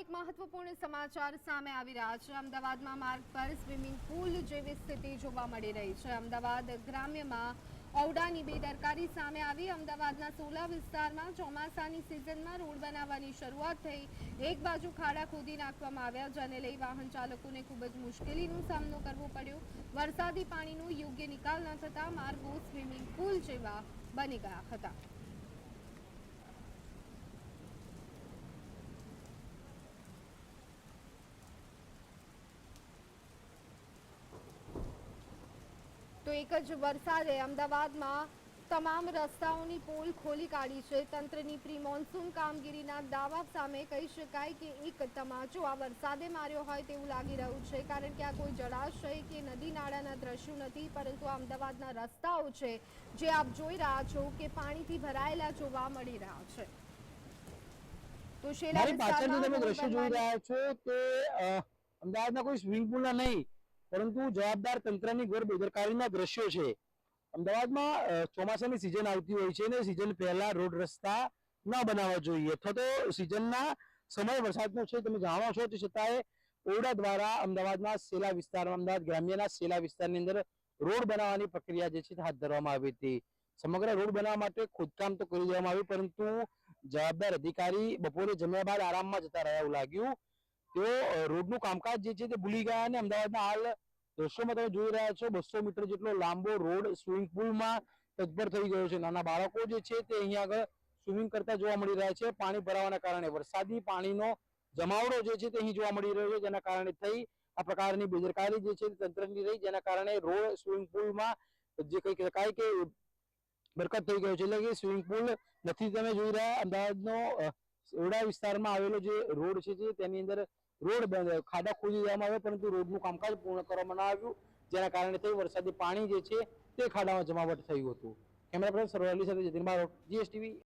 એક મહત્વપૂર્ણ સમાચાર સામે આવી રહ્યા છે। અમદાવાદમાં માર્ગ પર સ્વિમિંગ પુલ જેવી સ્થિતિ જોવા મળી રહી છે। અમદાવાદ ગ્રામ્યમાં ઔડાની બેદરકારી સામે આવી। અમદાવાદના સોલા વિસ્તારમાં ચોમાસાની સિઝનમાં રોડ બનાવવાની શરૂઆત થઈ। એક બાજુ ખાડા ખોદી નાખવામાં આવ્યા, જેને લઈ વાહન ચાલકોને ખૂબ જ મુશ્કેલીનો સામનો કરવો પડ્યો। વરસાદી પાણીનો યોગ્ય નિકાલ ન થતાં માર્ગો સ્વિમિંગ પુલ જેવા બની ગયા હતા। તો એક જ વરસાદે અમદાવાદમાં તમામ રસ્તાઓની પોલ ખોલી કાઢી છે। તંત્રની પ્રી મોન્સૂન કામગીરીના દાવા સામે કહી શકાય કે એક તમાચો આ વરસાદે માર્યો હોય તેવું લાગી રહ્યું છે, કારણ કે આ કોઈ જળાશય કે નદી નાળાના દ્રશ્યો નથી, પરંતુ આ અમદાવાદના રસ્તાઓ છે, જે આપ જોઈ રહ્યા છો કે પાણીથી ભરાયેલા જોવા મળી રહ્યા છે। તો શેલા પાછળથી તમે દ્રશ્યો જોઈ રહ્યા છો કે અમદાવાદના કોઈ સ્વિમિંગ પુલના નહીં, પરંતુ જવાબદાર તંત્રની ઘોર બેદરકારીના દ્રશ્યો છે। અમદાવાદમાં ચોમાસાની સિઝન આવતી હોય છે ને સિઝન પહેલા રોડ રસ્તા ના બનાવવા જોઈએ, અથવા તો સિઝનના સમય વરસાદનો છે તમે જાણો છો, તે છતાંય ઓરડા દ્વારા અમદાવાદના સેલા વિસ્તારમાં, અમદાવાદ ગ્રામ્યના સેલા વિસ્તારની અંદર રોડ બનાવવાની પ્રક્રિયા જે છે હાથ ધરવામાં આવી હતી। સમગ્ર રોડ બનાવવા માટે ખોદકામ તો કરી દેવામાં આવ્યું, પરંતુ જવાબદાર અધિકારી બપોરે જમ્યા બાદ આરામમાં જતા રહ્યા એવું લાગ્યું। તેઓ રોડનું કામકાજ જે છે તે ભૂલી ગયા અને અમદાવાદના હાલ દ્રશ્યોમાં તમે જોઈ રહ્યા છો 200 મીટર જેટલો લાંબો રોડ સ્વિમિંગ પુલમાં તત્પર થઈ ગયો છે। નાના બાળકો જે છે તે અહીંયા આગળ સ્વિમિંગ કરતા જોવા મળી રહ્યા છે। પાણી ભરાવાના કારણે વરસાદી પાણીનો જમાવડો જે છે તે અહીં જોવા મળી રહ્યો છે, જેના કારણે થઈ આ પ્રકારની બેદરકારી જે છે તંત્રની રહી, જેના કારણે રોડ સ્વિમિંગ પુલમાં જે કહી શકાય કે બરકત થઈ ગયો છે। એટલે કે સ્વિમિંગ પુલ નથી તમે જોઈ રહ્યા, અમદાવાદનો ઓરડા વિસ્તારમાં આવેલો જે રોડ છે તેની અંદર રોડ ખાડા ખોદી દેવામાં આવ્યા, પરંતુ રોડનું કામકાજ પૂર્ણ કરવામાં ન આવ્યું, જેના કારણે થઈ વરસાદી પાણી જે છે તે ખાડામાં જમાવટ થયું હતું। કેમેરા પર્સન સરવાલી સાથે જતીન બારોટ, GSTV।